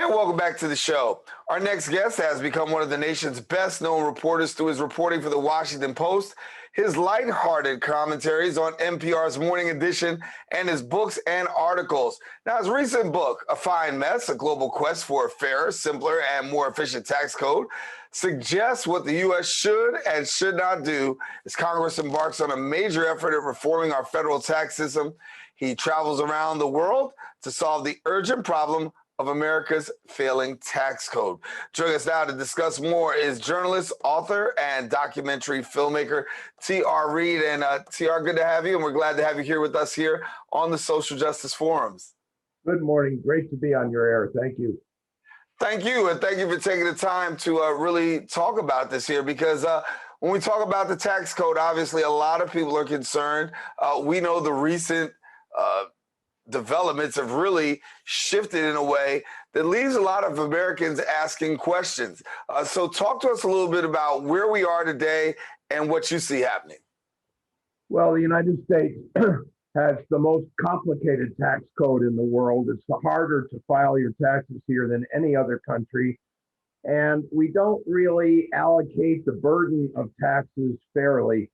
And welcome back to the show. Our next guest has become one of the nation's best-known reporters through his reporting for the Washington Post, his lighthearted commentaries on NPR's Morning Edition, and his books and articles. Now, his recent book, A Fine Mess, A Global Quest for a Fairer, Simpler, and More Efficient Tax Code, suggests what the U.S. should and should not do as Congress embarks on a major effort at reforming our federal tax system. He travels around the world to solve the urgent problem of America's failing tax code. Joining us now to discuss more is journalist, author, and documentary filmmaker T.R. Reid. And T.R., good to have you, and we're glad to have you here with us here on the Social Justice Forums. Good morning. Great to be on your air. Thank you. Thank you, and thank you for taking the time to really talk about this here, because when we talk about the tax code, obviously a lot of people are concerned. We know the recent developments have really shifted in a way that leaves a lot of Americans asking questions. So talk to us a little bit about where we are today and what you see happening. Well, the United States has the most complicated tax code in the world. It's harder to file your taxes here than any other country. And we don't really allocate the burden of taxes fairly.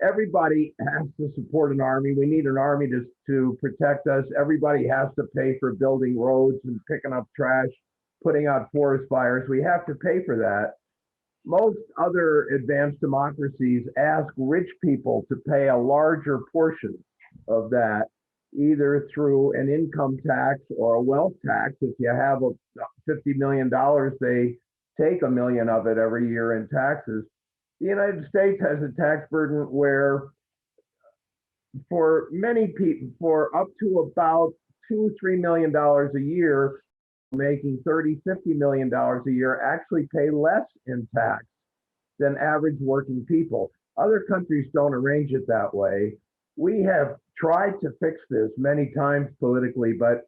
Everybody has to support an army. We need an army to protect us. Everybody has to pay for building roads and picking up trash, putting out forest fires. We have to pay for that. Most other advanced democracies ask rich people to pay a larger portion of that, either through an income tax or a wealth tax. If you have $50 million, they take $1 million of it every year in taxes. The United States has a tax burden where for many people, for up to about $2-3 million a year, making $30-50 million a year, actually pay less in tax than average working people. Other countries don't arrange it that way. We have tried to fix this many times politically, but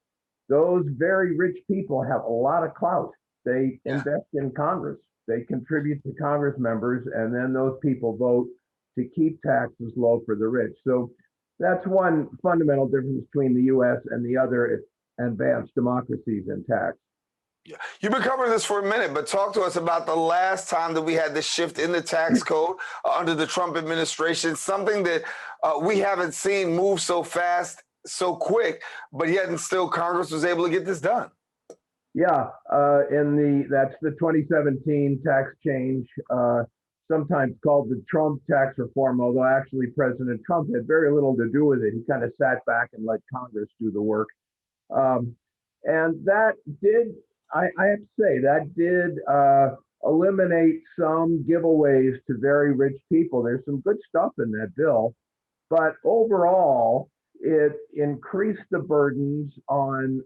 those very rich people have a lot of clout. They invest in Congress. They contribute to Congress members, and then those people vote to keep taxes low for the rich. So that's one fundamental difference between the U.S. and the other advanced democracies in tax. Yeah. You've been covering this for a minute, but talk to us about the last time that we had this shift in the tax code under the Trump administration, something that we haven't seen move so fast, so quick, but yet and still Congress was able to get this done. Yeah, that's the 2017 tax change, sometimes called the Trump tax reform, although actually President Trump had very little to do with it. He kind of sat back and let Congress do the work. And that did, I have to say, that did eliminate some giveaways to very rich people. There's some good stuff in that bill, but overall, it increased the burdens on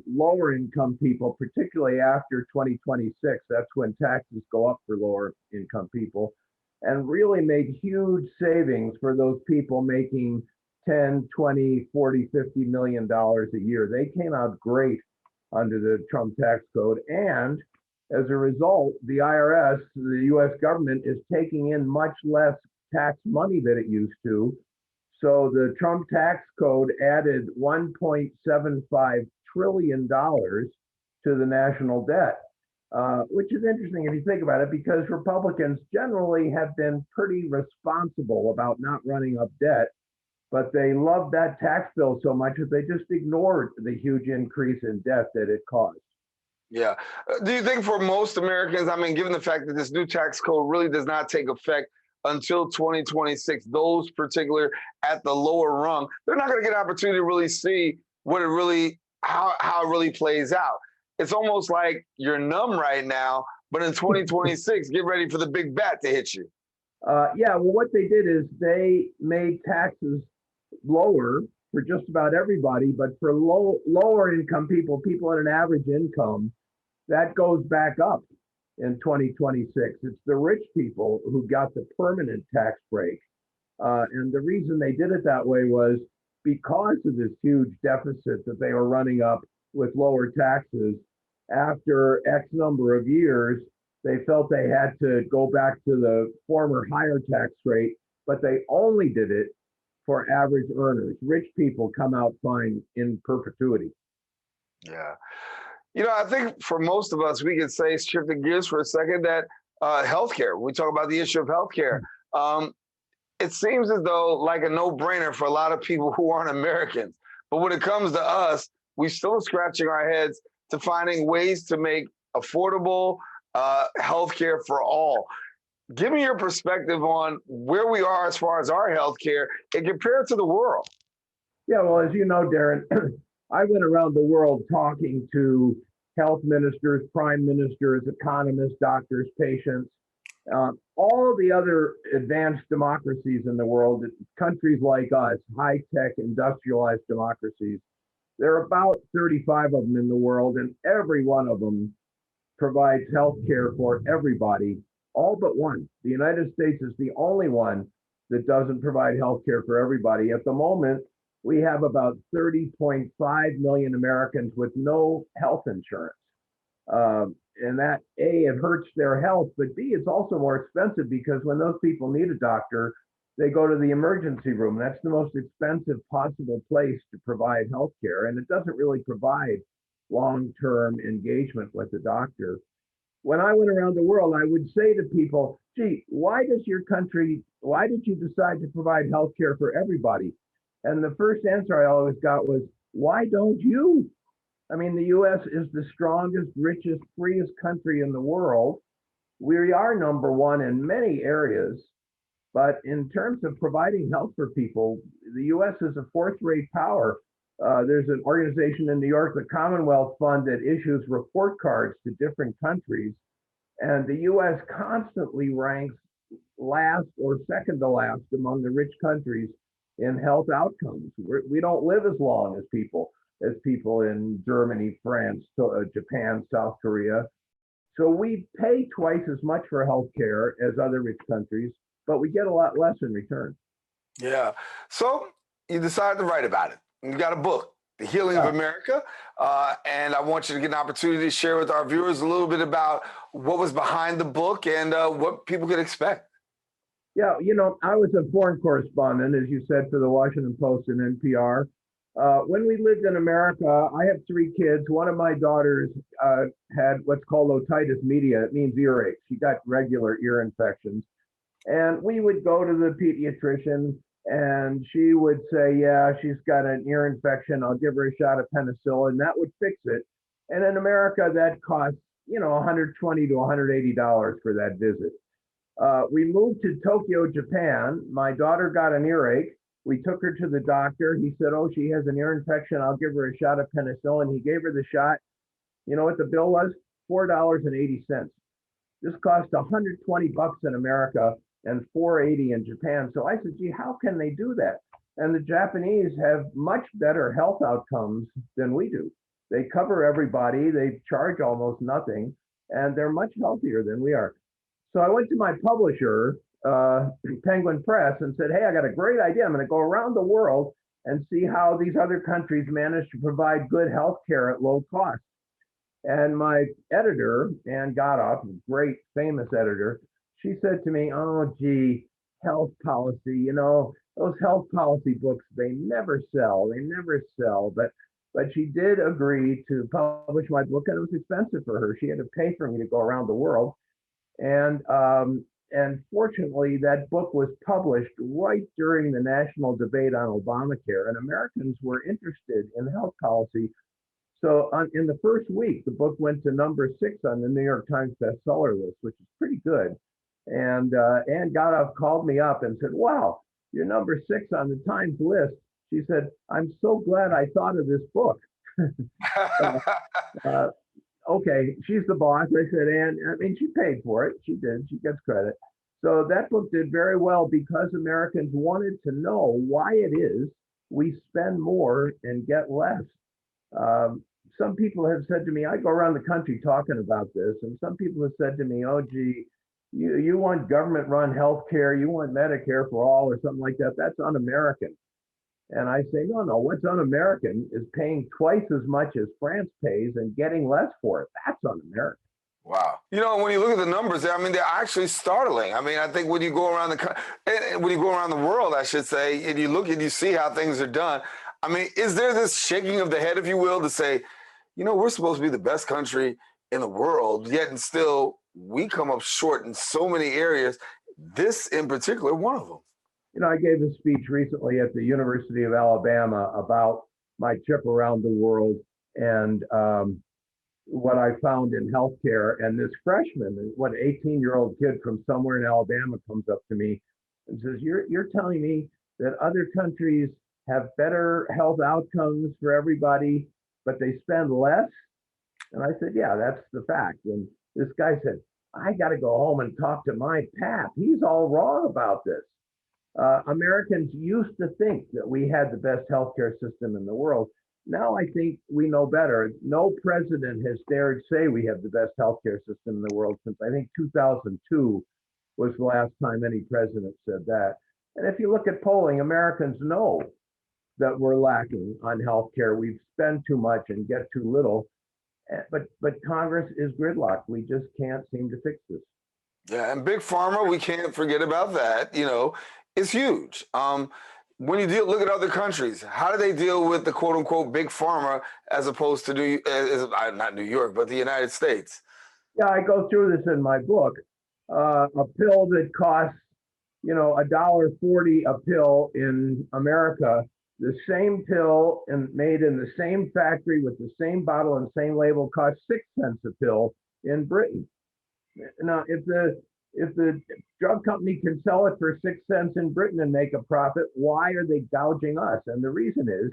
lower income people, particularly after 2026. That's when taxes go up for lower income people, and really made huge savings for those people making 10, 20, 40, 50 million dollars a year. They came out great under the Trump tax code. And as a result, the IRS, the US government, is taking in much less tax money than it used to. So the Trump tax code added $1.75 trillion to the national debt, which is interesting if you think about it, because Republicans generally have been pretty responsible about not running up debt, but they loved that tax bill so much that they just ignored the huge increase in debt that it caused. Yeah. Do you think for most Americans, I mean, given the fact that this new tax code really does not take effect until 2026, those particular at the lower rung, they're not going to get an opportunity to really see what it really, how it really plays out. It's almost like you're numb right now, but in 2026, get ready for the big bat to hit you. Yeah, well, what they did is they made taxes lower for just about everybody, but for lower income people, people at an average income, that goes back up in 2026. It's the rich people who got the permanent tax break. And the reason they did it that way was because of this huge deficit that they were running up with lower taxes. After X number of years, they felt they had to go back to the former higher tax rate, but they only did it for average earners. Rich people come out fine in perpetuity. Yeah. I think for most of us, we could say, shifting gears for a second, that healthcare, we talk about the issue of healthcare. Um, it seems as though like a no-brainer for a lot of people who aren't Americans. But when it comes to us, we still are scratching our heads to finding ways to make affordable healthcare for all. Give me your perspective on where we are as far as our healthcare and compare it to the world. Yeah, well, as you know, Darren, I went around the world talking to health ministers, prime ministers, economists, doctors, patients, all the other advanced democracies in the world, countries like us, high-tech industrialized democracies. There are about 35 of them in the world, and every one of them provides health care for everybody, all but one. The United States is the only one that doesn't provide health care for everybody. At the moment, we have about 30.5 million Americans with no health insurance. And that, A, it hurts their health, but B, it's also more expensive because when those people need a doctor, they go to the emergency room. That's the most expensive possible place to provide health care. And it doesn't really provide long-term engagement with the doctor. When I went around the world, I would say to people, gee, why did you decide to provide health care for everybody? And the first answer I always got was, why don't you? I mean, the US is the strongest, richest, freest country in the world. We are number one in many areas, but in terms of providing health for people, the US is a fourth-rate power. There's an organization in New York, the Commonwealth Fund, that issues report cards to different countries. And the US constantly ranks last or second to last among the rich countries in health outcomes. We don't live as long as people in Germany, France, Japan, South Korea. So we pay twice as much for healthcare as other rich countries, but we get a lot less in return. Yeah. So you decided to write about it. You got a book, The Healing of America. And I want you to get an opportunity to share with our viewers a little bit about what was behind the book and what people could expect. Yeah, I was a foreign correspondent, as you said, for the Washington Post and NPR. When we lived in America, I have 3 kids. One of my daughters had what's called otitis media. It means earache. She got regular ear infections. And we would go to the pediatrician and she would say, yeah, she's got an ear infection. I'll give her a shot of penicillin. That would fix it. And in America, that costs, $120 to $180 for that visit. We moved to Tokyo, Japan. My daughter got an earache. We took her to the doctor. He said, oh, she has an ear infection. I'll give her a shot of penicillin. He gave her the shot. You know what the bill was? $4.80. This cost $120 in America and $4.80 in Japan. So I said, gee, how can they do that? And the Japanese have much better health outcomes than we do. They cover everybody. They charge almost nothing, and they're much healthier than we are. So I went to my publisher, Penguin Press, and said, hey, I got a great idea. I'm going to go around the world and see how these other countries manage to provide good health care at low cost. And my editor, Ann Godoff, great famous editor, she said to me, oh, gee, health policy, those health policy books, they never sell. But she did agree to publish my book, and it was expensive for her. She had to pay for me to go around the world. And fortunately, that book was published right during the national debate on Obamacare, and Americans were interested in health policy. So in the first week, the book went to number 6 on the New York Times bestseller list, which is pretty good. And Ann Godoff called me up and said, wow, you're number 6 on the Times list. She said, I'm so glad I thought of this book. Okay, she's the boss. I said, Ann, she paid for it. She did. She gets credit. So that book did very well because Americans wanted to know why it is we spend more and get less. Some people have said to me, I go around the country talking about this, and some people have said to me, oh, gee, you want government-run health care, you want Medicare for all or something like that. That's un-American. And I say, no, what's un-American is paying twice as much as France pays and getting less for it. That's un-American. Wow. When you look at the numbers there, they're actually startling. I think when you go around the world, I should say, and you look and you see how things are done, is there this shaking of the head, if you will, to say, we're supposed to be the best country in the world, yet and still we come up short in so many areas. This in particular, one of them. I gave a speech recently at the University of Alabama about my trip around the world and what I found in healthcare. And this freshman, 18-year-old kid from somewhere in Alabama comes up to me and says, "You're telling me that other countries have better health outcomes for everybody, but they spend less?" And I said, "Yeah, that's the fact." And this guy said, "I got to go home and talk to my pap. He's all wrong about this." Americans used to think that we had the best healthcare system in the world. Now I think we know better. No president has dared say we have the best healthcare system in the world since I think 2002 was the last time any president said that. And if you look at polling, Americans know that we're lacking on healthcare. We spend too much and get too little. But Congress is gridlocked. We just can't seem to fix this. Yeah, and big pharma, we can't forget about that. It's huge. When you look at other countries, how do they deal with the quote unquote big pharma as opposed to not New York, but the United States? Yeah, I go through this in my book. A pill that costs, $1.40 a pill in America, the same pill and made in the same factory with the same bottle and same label costs 6 cents a pill in Britain. Now, if the drug company can sell it for 6 cents in Britain and make a profit, why are they gouging us? And the reason is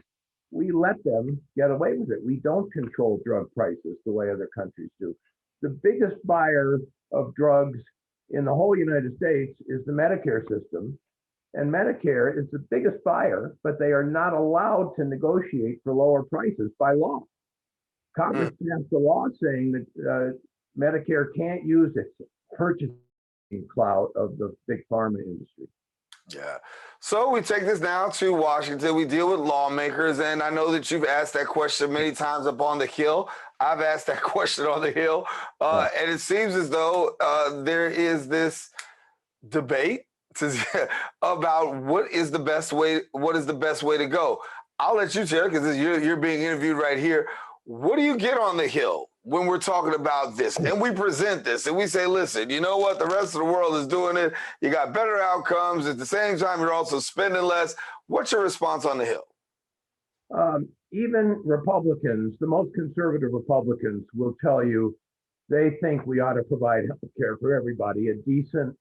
we let them get away with it. We don't control drug prices the way other countries do. The biggest buyer of drugs in the whole United States is the Medicare system. And Medicare is the biggest buyer, but they are not allowed to negotiate for lower prices by law. Congress passed a law saying that Medicare can't use its purchasing clout of the big pharma industry. Yeah. So we take this now to Washington. We deal with lawmakers, and I know that you've asked that question many times up on the Hill. I've asked that question on the Hill, and it seems as though there is this debate about what is the best way to go. I'll let you tell, because you're being interviewed right here. What do you get on the Hill when we're talking about this and we present this and we say, listen, you know what? The rest of the world is doing it. You got better outcomes. At the same time, you're also spending less. What's your response on the Hill? Even Republicans, the most conservative Republicans, will tell you they think we ought to provide health care for everybody, a decent,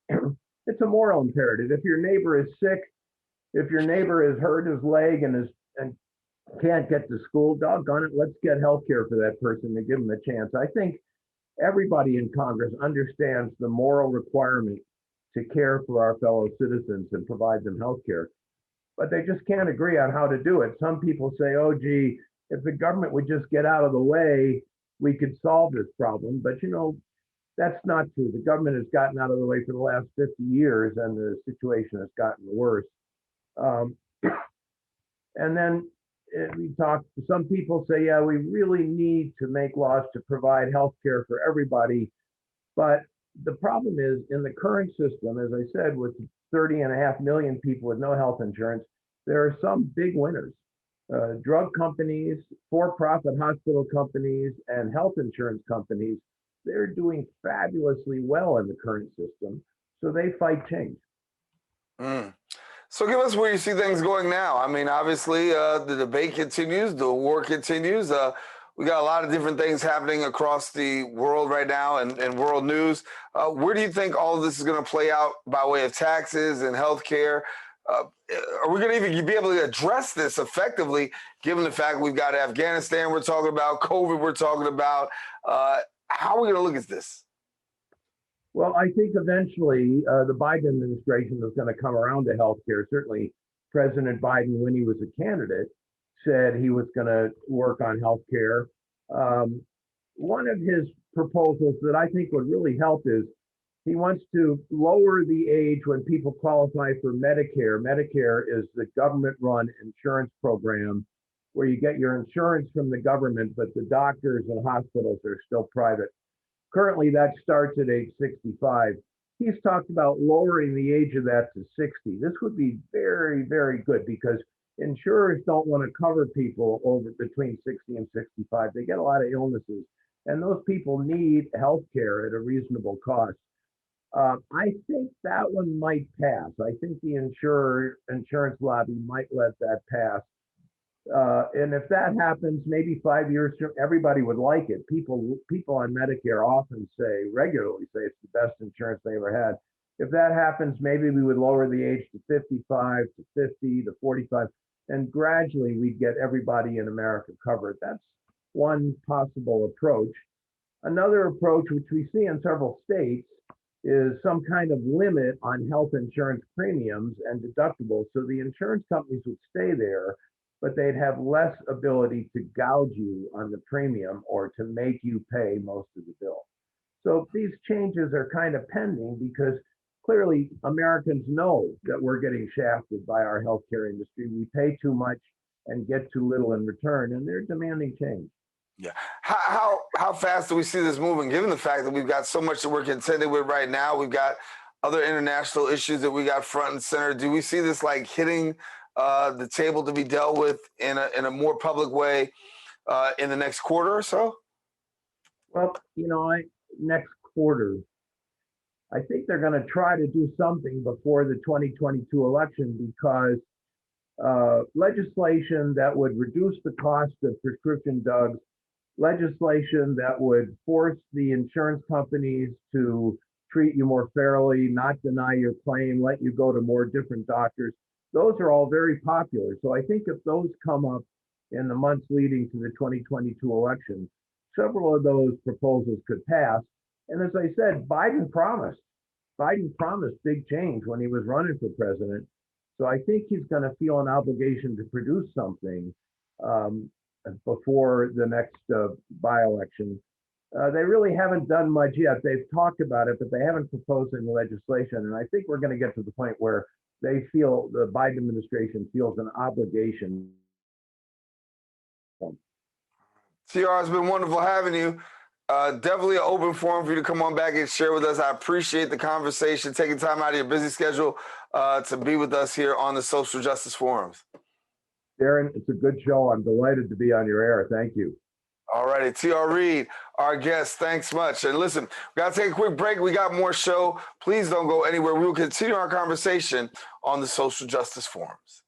it's a moral imperative. If your neighbor is sick, if your neighbor has hurt his leg and can't get to school, doggone it, let's get health care for that person and give them a chance. I think everybody in Congress understands the moral requirement to care for our fellow citizens and provide them health care, but they just can't agree on how to do it. Some people say, oh, gee, if the government would just get out of the way, we could solve this problem. But, that's not true. The government has gotten out of the way for the last 50 years, and the situation has gotten worse. And then some people say, yeah, we really need to make laws to provide health care for everybody. But the problem is, in the current system, as I said, with 30.5 million people with no health insurance, there are some big winners. Drug companies, for-profit hospital companies, and health insurance companies, they're doing fabulously well in the current system. So they fight change. So give us where you see things going now. I mean, obviously, the debate continues, the war continues. We got a lot of different things happening across the world right now and world news. Where do you think all of this is going to play out by way of taxes and healthcare? Are we going to even be able to address this effectively, given the fact we've got Afghanistan we're talking about, COVID we're talking about? How are we going to look at this? Well, I think eventually the Biden administration is going to come around to healthcare. Certainly, President Biden, when he was a candidate, said he was going to work on healthcare. One of his proposals that I think would really help is he wants to lower the age when people qualify for Medicare. Medicare is the government-run insurance program where you get your insurance from the government, but the doctors and hospitals are still private. Currently, that starts at age 65. He's talked about lowering the age of that to 60. This would be very, very good because insurers don't want to cover people over between 60 and 65. They get a lot of illnesses, and those people need health care at a reasonable cost. I think that one might pass. I think the insurance lobby might let that pass. And if that happens, maybe 5 years from everybody would like it. People on Medicare often say, regularly say, it's the best insurance they ever had. If that happens, maybe we would lower the age to 55, to 50, to 45, and gradually we'd get everybody in America covered. That's one possible approach. Another approach, which we see in several states, is some kind of limit on health insurance premiums and deductibles. So the insurance companies would stay there, but they'd have less ability to gouge you on the premium or to make you pay most of the bill. So these changes are kind of pending because clearly Americans know that we're getting shafted by our healthcare industry. We pay too much and get too little in return, and they're demanding change. Yeah. How fast do we see this moving, given the fact that we've got so much that we're contending with right now? We've got other international issues that we got front and center. Do we see this like hitting the table to be dealt with in a more public way in the next quarter or so? Well, next quarter, I think they're going to try to do something before the 2022 election because legislation that would reduce the cost of prescription drugs, legislation that would force the insurance companies to treat you more fairly, not deny your claim, let you go to more different doctors. Those are all very popular. So I think if those come up in the months leading to the 2022 election, several of those proposals could pass. And as I said, Biden promised big change when he was running for president. So I think he's going to feel an obligation to produce something before the next by-election. They really haven't done much yet. They've talked about it, but they haven't proposed any legislation. And I think we're going to get to the point where they feel, the Biden administration feels an obligation. TR, it's been wonderful having you. Definitely an open forum for you to come on back and share with us. I appreciate the conversation, taking time out of your busy schedule to be with us here on the Social Justice Forums. Daren, it's a good show. I'm delighted to be on your air. Thank you. All righty, TR Reid, our guest. Thanks much. And listen, we got to take a quick break. We got more show. Please don't go anywhere. We will continue our conversation on the Social Justice Forums.